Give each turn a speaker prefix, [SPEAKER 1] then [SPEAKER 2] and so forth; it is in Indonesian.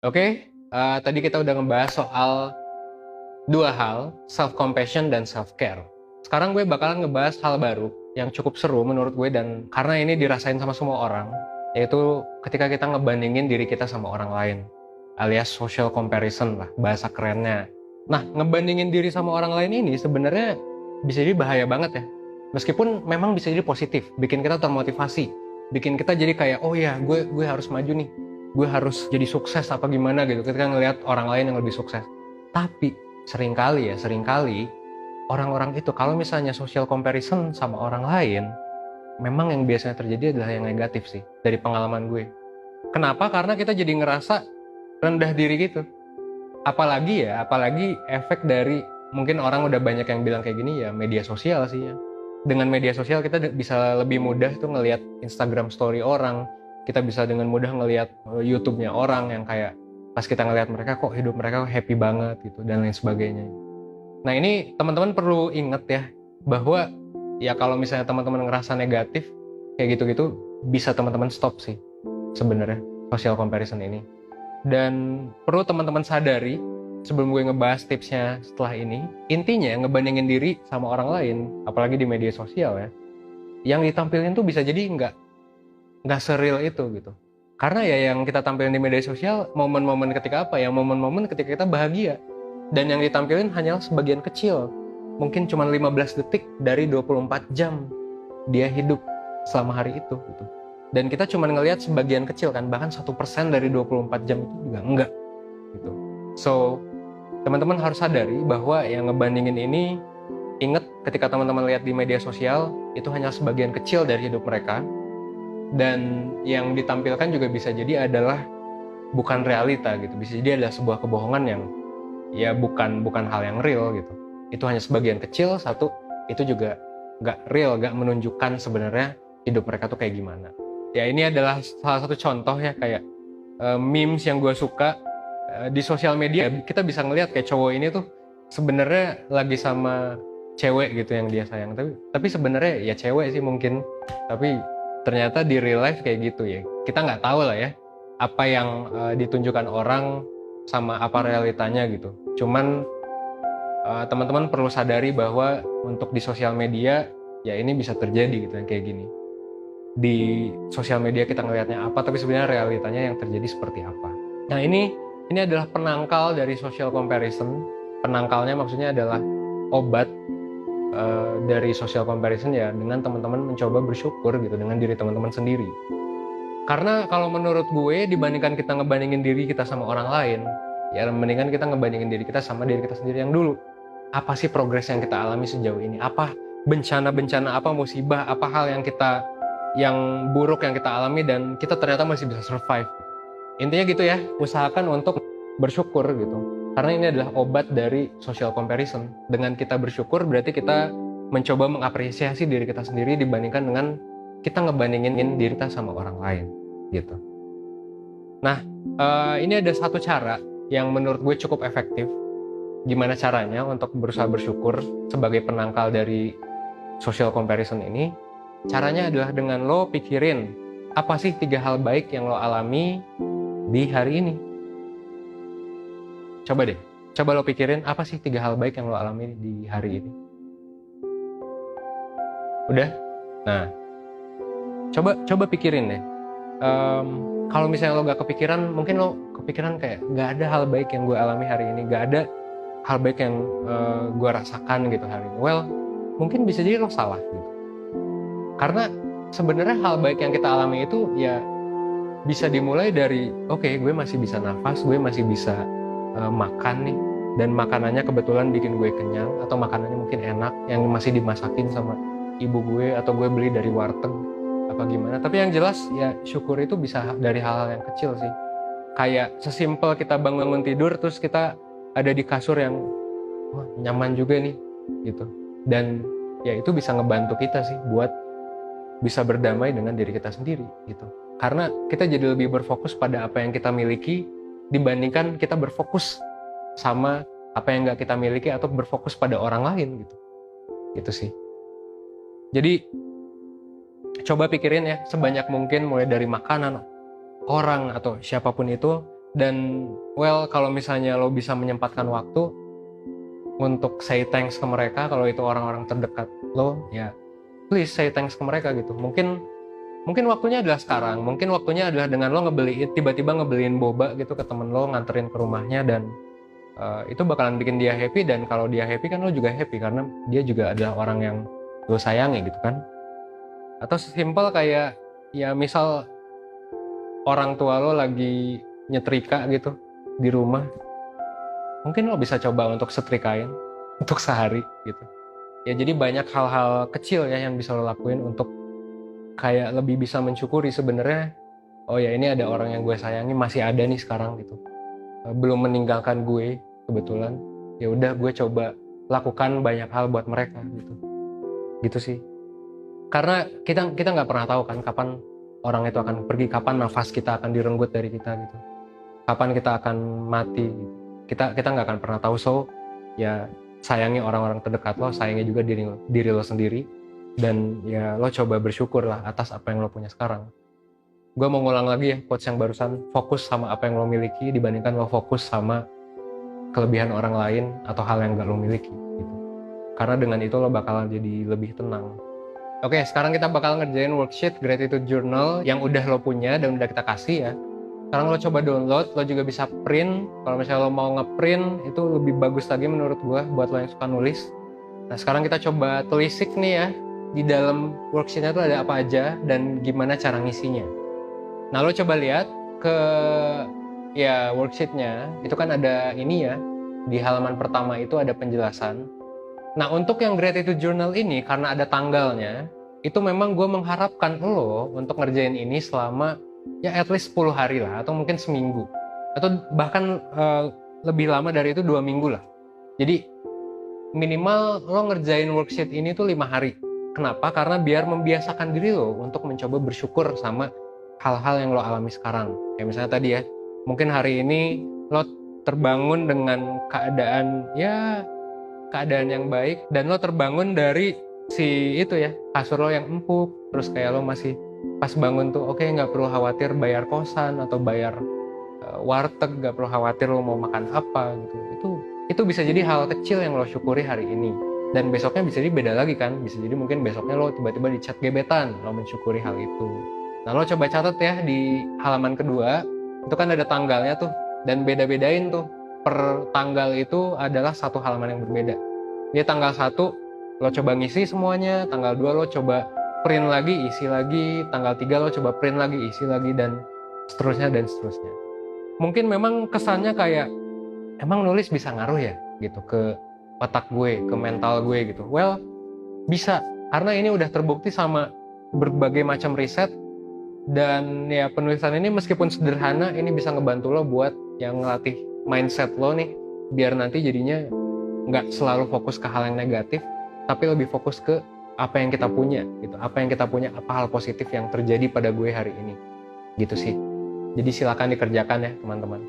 [SPEAKER 1] Oke, tadi kita udah ngebahas soal dua hal, self-compassion dan self-care. Sekarang gue bakalan ngebahas hal baru yang cukup seru menurut gue, dan karena ini dirasain sama semua orang, yaitu ketika kita ngebandingin diri kita sama orang lain, alias social comparison lah, bahasa kerennya. Nah, ngebandingin diri sama orang lain ini sebenarnya bisa jadi bahaya banget ya. Meskipun memang bisa jadi positif, bikin kita termotivasi, bikin kita jadi kayak, oh ya, gue harus maju nih, gue harus jadi sukses apa gimana gitu ketika ngelihat orang lain yang lebih sukses. Tapi seringkali orang-orang itu kalau misalnya social comparison sama orang lain, memang yang biasanya terjadi adalah yang negatif sih dari pengalaman gue. Kenapa? Karena kita jadi ngerasa rendah diri gitu. Apalagi efek dari, mungkin orang udah banyak yang bilang kayak gini ya, media sosial sih ya. Dengan media sosial kita bisa lebih mudah tuh ngelihat Instagram story orang, kita bisa dengan mudah ngelihat YouTube-nya orang yang kayak pas kita ngelihat mereka kok hidup mereka happy banget gitu dan lain sebagainya. Nah, ini teman-teman perlu inget ya bahwa ya kalau misalnya teman-teman ngerasa negatif kayak gitu-gitu, bisa teman-teman stop sih sebenarnya social comparison ini. Dan perlu teman-teman sadari sebelum gue ngebahas tipsnya setelah ini, intinya ngebandingin diri sama orang lain, apalagi di media sosial ya, yang ditampilin tuh bisa jadi nggak seril itu gitu. Karena ya yang kita tampilin di media sosial momen-momen ketika apa ya, momen-momen ketika kita bahagia, dan yang ditampilin hanyalah sebagian kecil, mungkin cuma 15 detik dari 24 jam dia hidup selama hari itu gitu. Dan kita cuma ngelihat sebagian kecil kan, bahkan 1% dari 24 jam itu juga enggak gitu. So teman-teman harus sadari bahwa yang ngebandingin ini, ingat ketika teman-teman lihat di media sosial itu hanya sebagian kecil dari hidup mereka, dan yang ditampilkan juga bisa jadi adalah bukan realita gitu, bisa jadi adalah sebuah kebohongan yang ya bukan hal yang real gitu. Itu hanya sebagian kecil, satu itu juga nggak real, nggak menunjukkan sebenarnya hidup mereka tuh kayak gimana. Ya ini adalah salah satu contoh ya, kayak memes yang gue suka di sosial media. Kita bisa ngelihat kayak cowok ini tuh sebenarnya lagi sama cewek gitu yang dia sayang, tapi sebenarnya ya cewek sih mungkin, tapi ternyata di real life kayak gitu ya. Kita nggak tahu lah ya apa yang ditunjukkan orang sama apa realitanya gitu. Cuman teman-teman perlu sadari bahwa untuk di sosial media ya ini bisa terjadi gitu yang kayak gini. Di sosial media kita ngelihatnya apa, tapi sebenarnya realitanya yang terjadi seperti apa. Nah, ini adalah penangkal dari social comparison. Penangkalnya maksudnya adalah obat dari social comparison ya, dengan teman-teman mencoba bersyukur gitu dengan diri teman-teman sendiri. Karena kalau menurut gue, dibandingkan kita ngebandingin diri kita sama orang lain, ya mendingan kita ngebandingin diri kita sama diri kita sendiri yang dulu. Apa sih progres yang kita alami sejauh ini? Apa bencana-bencana, apa musibah, apa hal yang buruk yang kita alami dan kita ternyata masih bisa survive. Intinya gitu ya, usahakan untuk bersyukur gitu. Karena ini adalah obat dari social comparison. Dengan kita bersyukur berarti kita mencoba mengapresiasi diri kita sendiri dibandingkan dengan kita ngebandingin diri kita sama orang lain gitu. Nah, ini ada satu cara yang menurut gue cukup efektif. Gimana caranya untuk berusaha bersyukur sebagai penangkal dari social comparison ini? Caranya adalah dengan lo pikirin apa sih 3 hal baik yang lo alami di hari ini. Coba lo pikirin apa sih 3 hal baik yang lo alami di hari ini. Udah? Nah, coba pikirin deh. Kalau misalnya lo gak kepikiran, mungkin lo kepikiran kayak gak ada hal baik yang gue alami hari ini, gak ada hal baik yang gue rasakan gitu hari ini. Well, mungkin bisa jadi lo salah gitu. Karena sebenarnya hal baik yang kita alami itu ya bisa dimulai dari oke, gue masih bisa nafas, gue masih bisa makan nih, dan makanannya kebetulan bikin gue kenyang, atau makanannya mungkin enak yang masih dimasakin sama ibu gue, atau gue beli dari warteg apa gimana. Tapi yang jelas ya syukur itu bisa dari hal-hal yang kecil sih. Kayak sesimpel kita bangun tidur terus kita ada di kasur yang nyaman juga nih gitu. Dan ya itu bisa ngebantu kita sih buat bisa berdamai dengan diri kita sendiri gitu. Karena kita jadi lebih berfokus pada apa yang kita miliki dibandingkan kita berfokus sama apa yang nggak kita miliki atau berfokus pada orang lain gitu. Gitu sih. Jadi coba pikirin ya sebanyak mungkin, mulai dari makanan, orang, atau siapapun itu, Dan well, kalau misalnya lo bisa menyempatkan waktu untuk say thanks ke mereka, kalau itu orang-orang terdekat lo, ya please say thanks ke mereka gitu. Mungkin waktunya adalah sekarang, mungkin waktunya adalah dengan lo tiba-tiba ngebeliin boba gitu ke temen lo, nganterin ke rumahnya, dan itu bakalan bikin dia happy, dan kalau dia happy kan lo juga happy karena dia juga adalah orang yang lo sayangi gitu kan. Atau sesimpel kayak ya misal orang tua lo lagi nyetrika gitu di rumah, mungkin lo bisa coba untuk setrikain untuk sehari gitu. Ya jadi banyak hal-hal kecil ya yang bisa lo lakuin untuk kayak lebih bisa mensyukuri sebenarnya, oh ya ini ada orang yang gue sayangi masih ada nih sekarang gitu. Belum meninggalkan gue kebetulan. Ya udah gue coba lakukan banyak hal buat mereka gitu. Gitu sih. Karena kita nggak pernah tahu kan kapan orang itu akan pergi, kapan nafas kita akan direnggut dari kita gitu. Kapan kita akan mati gitu. Kita nggak akan pernah tahu, so ya sayangi orang-orang terdekat lo, sayangi juga diri lo sendiri, dan ya lo coba bersyukur lah atas apa yang lo punya sekarang. Gue mau ngulang lagi ya quotes yang barusan, fokus sama apa yang lo miliki dibandingkan lo fokus sama kelebihan orang lain atau hal yang gak lo miliki gitu. Karena dengan itu lo bakalan jadi lebih tenang. Oke, sekarang kita bakal ngerjain worksheet gratitude journal yang udah lo punya dan udah kita kasih ya. Sekarang lo coba download, lo juga bisa print. Kalau misalnya lo mau ngeprint, itu lebih bagus lagi menurut gue buat lo yang suka nulis. Nah sekarang kita coba telisik nih ya, di dalam worksheetnya tuh ada apa aja dan gimana cara ngisinya. Nah lo coba lihat ke ya worksheetnya, itu kan ada ini ya, di halaman pertama itu ada penjelasan. Nah untuk yang gratitude journal ini, karena ada tanggalnya, itu memang gue mengharapkan lo untuk ngerjain ini selama ya at least 10 hari lah, atau mungkin seminggu, atau bahkan lebih lama dari itu 2 minggu lah. Jadi minimal lo ngerjain worksheet ini tuh 5 hari. Kenapa? Karena biar membiasakan diri lo untuk mencoba bersyukur sama hal-hal yang lo alami sekarang. Kayak misalnya tadi ya, mungkin hari ini lo terbangun dengan keadaan yang baik, dan lo terbangun dari si itu ya, kasur lo yang empuk, terus kayak lo masih pas bangun tuh oke, nggak perlu khawatir bayar kosan atau bayar warteg, nggak perlu khawatir lo mau makan apa gitu. Itu bisa jadi hal kecil yang lo syukuri hari ini, dan besoknya bisa jadi beda lagi kan, bisa jadi mungkin besoknya lo tiba-tiba di chat gebetan, lo mensyukuri hal itu. Nah lo coba catat ya di halaman kedua, itu kan ada tanggalnya tuh, dan beda-bedain tuh per tanggal itu adalah satu halaman yang berbeda. Dia tanggal 1 lo coba ngisi semuanya, tanggal 2 lo coba print lagi, isi lagi, tanggal 3 lo coba print lagi, isi lagi, dan seterusnya dan seterusnya. Mungkin memang kesannya kayak emang nulis bisa ngaruh ya gitu ke otak gue, ke mental gue gitu. Well, bisa, karena ini udah terbukti sama berbagai macam riset. Dan ya penulisan ini meskipun sederhana, ini bisa ngebantu lo buat yang ngelatih mindset lo nih, biar nanti jadinya nggak selalu fokus ke hal yang negatif, tapi lebih fokus ke apa yang kita punya gitu, apa hal positif yang terjadi pada gue hari ini gitu sih. Jadi silakan dikerjakan ya teman-teman.